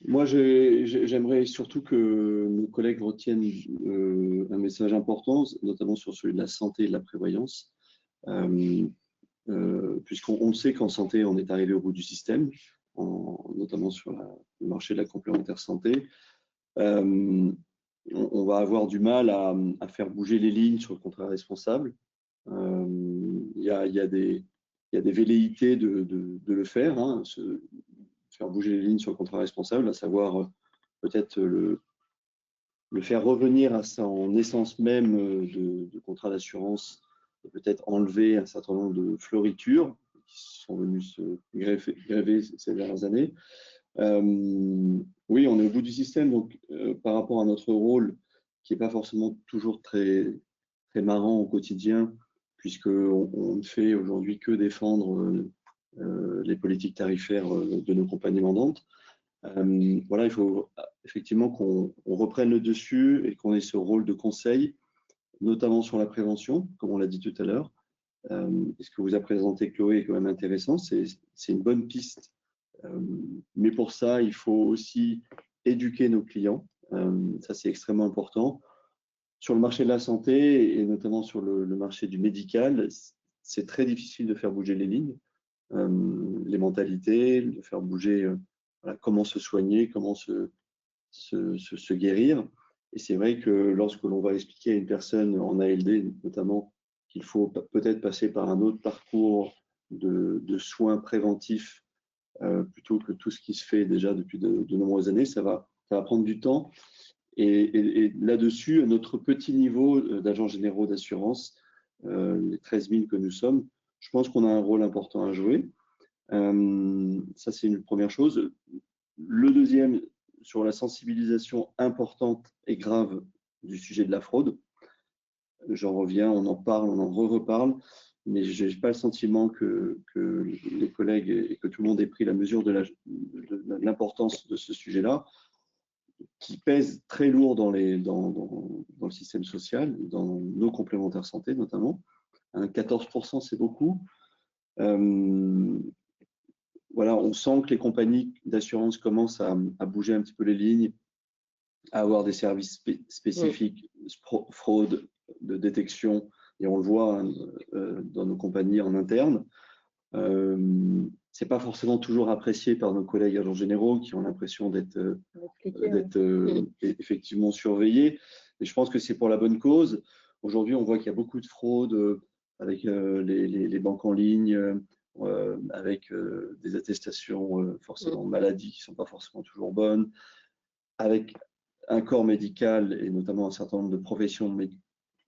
moi, j'aimerais surtout que nos collègues retiennent un message important, notamment sur celui de la santé et de la prévoyance, puisqu'on sait qu'en santé, on est arrivé au bout du système, notamment sur le marché de la complémentaire santé. On va avoir du mal à faire bouger les lignes sur le contrat responsable. Il y a des velléités de le faire, hein, faire bouger les lignes sur le contrat responsable, à savoir peut-être le faire revenir à son essence même de contrat d'assurance, et peut-être enlever un certain nombre de floritures qui sont venues se gréver ces dernières années. Oui, on est au bout du système, donc par rapport à notre rôle, qui n'est pas forcément toujours très, très marrant au quotidien, puisqu'on ne fait aujourd'hui que défendre les politiques tarifaires de nos compagnies mandantes. Voilà, il faut effectivement qu'on reprenne le dessus et qu'on ait ce rôle de conseil, notamment sur la prévention, comme on l'a dit tout à l'heure. Ce que vous a présenté Chloé est quand même intéressant, c'est une bonne piste. Mais pour ça, il faut aussi éduquer nos clients. Ça, c'est extrêmement important. Sur le marché de la santé et notamment sur le marché du médical, c'est très difficile de faire bouger les lignes, les mentalités, de faire bouger voilà, comment se soigner, comment se guérir. Et c'est vrai que lorsque l'on va expliquer à une personne en ALD, notamment, qu'il faut peut-être passer par un autre parcours de soins préventifs plutôt que tout ce qui se fait déjà depuis de nombreuses années, ça va prendre du temps. Et là-dessus, notre petit niveau d'agents généraux d'assurance, les 13 000 que nous sommes, je pense qu'on a un rôle important à jouer. Ça, c'est une première chose. Le deuxième, sur la sensibilisation importante et grave du sujet de la fraude. J'en reviens, on en parle, on en reparle, mais je n'ai pas le sentiment que les collègues et que tout le monde ait pris la mesure de l'importance de ce sujet-là, qui pèse très lourd dans le système social, dans nos complémentaires santé notamment. 14%, c'est beaucoup. Voilà, on sent que les compagnies d'assurance commencent à bouger un petit peu les lignes, à avoir des services spécifiques, fraude, de détection, et on le voit dans nos compagnies en interne. C'est pas forcément toujours apprécié par nos collègues agents généraux qui ont l'impression d'être effectivement surveillés. Et je pense que c'est pour la bonne cause. Aujourd'hui, on voit qu'il y a beaucoup de fraudes avec les banques en ligne, avec des attestations forcément maladie qui ne sont pas forcément toujours bonnes, avec un corps médical et notamment un certain nombre de professions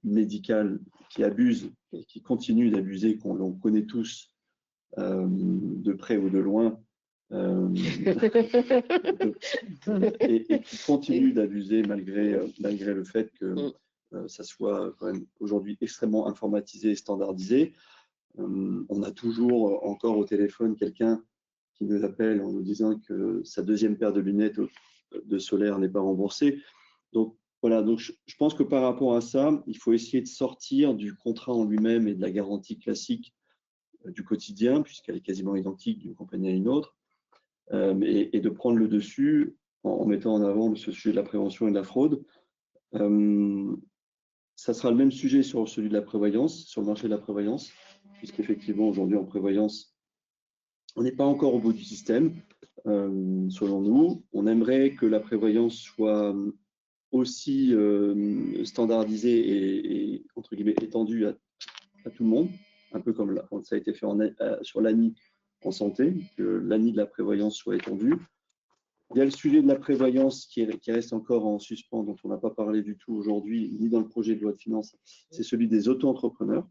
médicales qui abusent et qui continuent d'abuser, qu'on connaît tous de près ou de loin, et qui continuent d'abuser malgré le fait que ça soit quand même aujourd'hui extrêmement informatisé et standardisé. On a toujours encore au téléphone quelqu'un qui nous appelle en nous disant que sa deuxième paire de lunettes de solaire n'est pas remboursée. Donc voilà, donc je pense que par rapport à ça, il faut essayer de sortir du contrat en lui-même et de la garantie classique du quotidien, puisqu'elle est quasiment identique d'une compagnie à une autre, et de prendre le dessus en mettant en avant ce sujet de la prévention et de la fraude. Ça sera le même sujet sur celui de la prévoyance, sur le marché de la prévoyance, puisqu'effectivement, aujourd'hui, en prévoyance, on n'est pas encore au bout du système, selon nous. On aimerait que la prévoyance soit aussi standardisée et entre guillemets, étendue à tout le monde, un peu comme ça a été fait sur l'ANI en santé, que l'ANI de la prévoyance soit étendue. Il y a le sujet de la prévoyance qui reste encore en suspens, dont on n'a pas parlé du tout aujourd'hui, ni dans le projet de loi de finances, c'est celui des auto-entrepreneurs,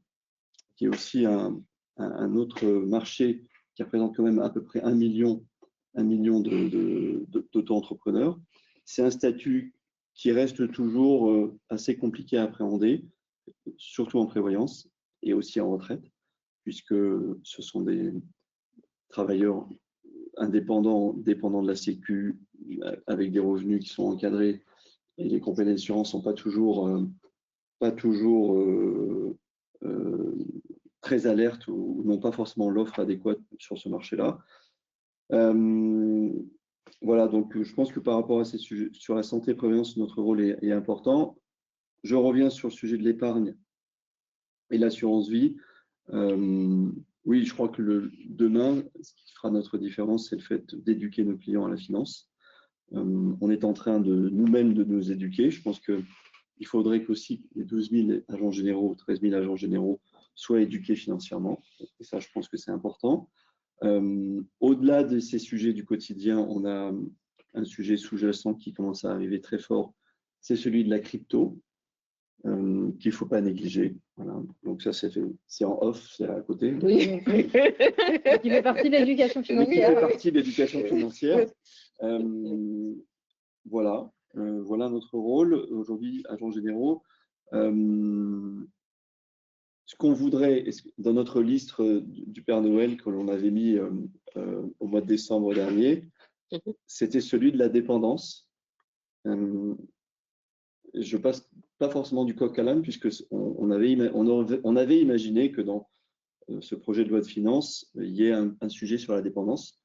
qui est aussi un un autre marché qui représente quand même à peu près 1 million d'auto-entrepreneurs. C'est un statut qui reste toujours assez compliqué à appréhender, surtout en prévoyance et aussi en retraite, puisque ce sont des travailleurs indépendants, dépendants de la Sécu, avec des revenus qui sont encadrés, et les compagnies d'assurance ne sont pas toujours très alertes ou n'ont pas forcément l'offre adéquate sur ce marché-là. Voilà, donc je pense que par rapport à ces sujets, sur la santé et prévoyance, notre rôle est important. Je reviens sur le sujet de l'épargne et l'assurance vie. Oui, je crois que demain, ce qui fera notre différence, c'est le fait d'éduquer nos clients à la finance. On est en train de nous-mêmes de nous éduquer. Je pense qu'il faudrait qu'aussi les 12 000 agents généraux, 13 000 agents généraux soient éduqués financièrement. Et ça, je pense que c'est important. Au-delà de ces sujets du quotidien, on a un sujet sous-jacent qui commence à arriver très fort, c'est celui de la crypto, qu'il ne faut pas négliger. Voilà. Donc ça, c'est en off, c'est à côté. Oui. Qui fait partie de l'éducation financière. Qui fait partie de l'éducation financière. Voilà. Voilà notre rôle aujourd'hui, agents généraux. Ce qu'on voudrait, dans notre liste du Père Noël que l'on avait mis au mois de décembre dernier, c'était celui de la dépendance. Je passe pas forcément du coq à l'âne, puisque on avait imaginé que dans ce projet de loi de finances, il y ait un sujet sur la dépendance.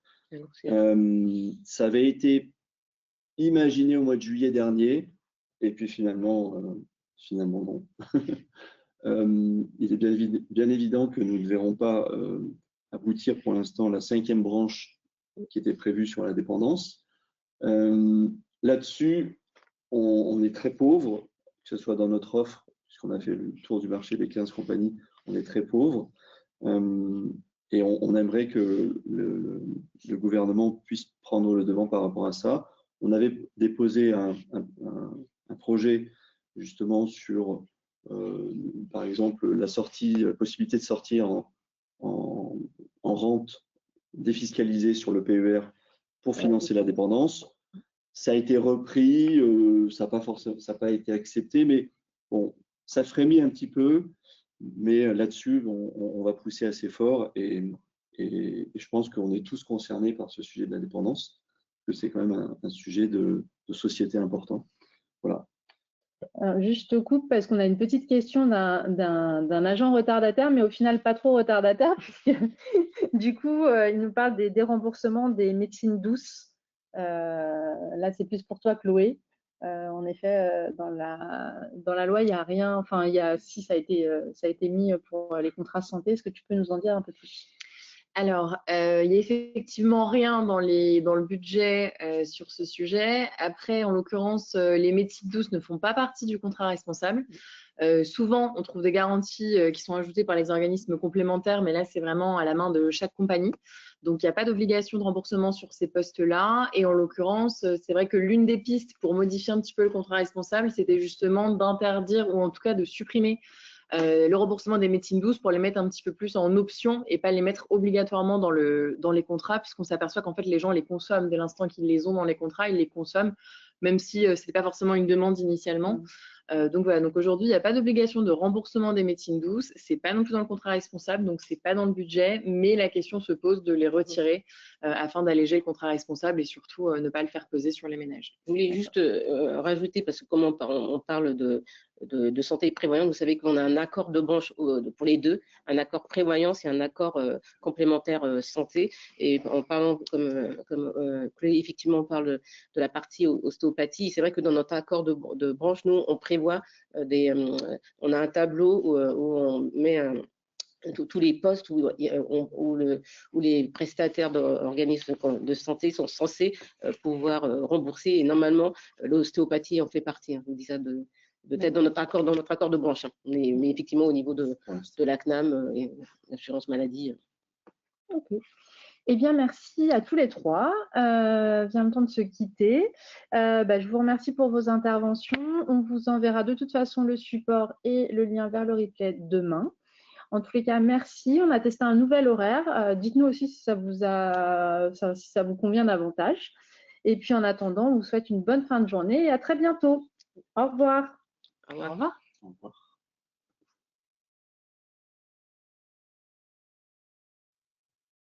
Ça avait été imaginé au mois de juillet dernier, et puis finalement non. Il est bien évident que nous ne verrons pas aboutir pour l'instant la 5e branche qui était prévue sur la dépendance. Là-dessus, on est très pauvre, que ce soit dans notre offre, puisqu'on a fait le tour du marché des 15 compagnies, on est très pauvre. Et on aimerait que le gouvernement puisse prendre le devant par rapport à ça. On avait déposé un projet justement sur par exemple, la possibilité de sortir en rente défiscalisée sur le PER pour financer la dépendance. Ça a été repris, ça n'a pas été accepté, mais bon, ça frémit un petit peu, mais là-dessus, on va pousser assez fort et je pense qu'on est tous concernés par ce sujet de la dépendance, que c'est quand même un sujet de société important. Voilà. Alors, juste je te coupe parce qu'on a une petite question d'un agent retardataire, mais au final pas trop retardataire, puisque du coup, il nous parle des déremboursements des médecines douces. Là, c'est plus pour toi, Chloé. En effet, dans la loi, il n'y a rien, enfin, si ça a été mis pour les contrats santé. Est-ce que tu peux nous en dire un peu plus ? Alors, il n'y a effectivement rien dans le budget sur ce sujet. Après, en l'occurrence, les médecines douces ne font pas partie du contrat responsable. Souvent, on trouve des garanties qui sont ajoutées par les organismes complémentaires, mais là, c'est vraiment à la main de chaque compagnie. Donc, il n'y a pas d'obligation de remboursement sur ces postes-là. Et en l'occurrence, c'est vrai que l'une des pistes pour modifier un petit peu le contrat responsable, c'était justement d'interdire ou en tout cas de supprimer le remboursement des médecines douces pour les mettre un petit peu plus en option et pas les mettre obligatoirement dans les contrats, puisqu'on s'aperçoit qu'en fait les gens les consomment dès l'instant qu'ils les ont dans les contrats, ils les consomment, même si ce n'était pas forcément une demande initialement. Donc voilà, donc aujourd'hui il n'y a pas d'obligation de remboursement des médecines douces, c'est pas non plus dans le contrat responsable, donc c'est pas dans le budget, mais la question se pose de les retirer afin d'alléger le contrat responsable et surtout ne pas le faire peser sur les ménages. Je voulais juste rajouter, parce que comme on parle de santé et prévoyance, vous savez qu'on a un accord de branche pour les deux, un accord prévoyance et un accord complémentaire santé. Et en parlant, comme effectivement on parle de la partie ostéopathie, c'est vrai que dans notre accord de branche, nous, on prévoit on a un tableau où on met tous les postes où les prestataires d'organismes de santé sont censés pouvoir rembourser. Et normalement, l'ostéopathie en fait partie. Je vous dis ça peut-être dans notre accord de branche, mais effectivement au niveau de la CNAM et l'assurance maladie. Ok. Eh bien, merci à tous les trois. Vient le temps de se quitter. Je vous remercie pour vos interventions. On vous enverra de toute façon le support et le lien vers le replay demain. En tous les cas, merci. On a testé un nouvel horaire. Dites-nous aussi si ça vous convient davantage. Et puis, en attendant, on vous souhaite une bonne fin de journée et à très bientôt. Au revoir. Au revoir. Au revoir. Au revoir.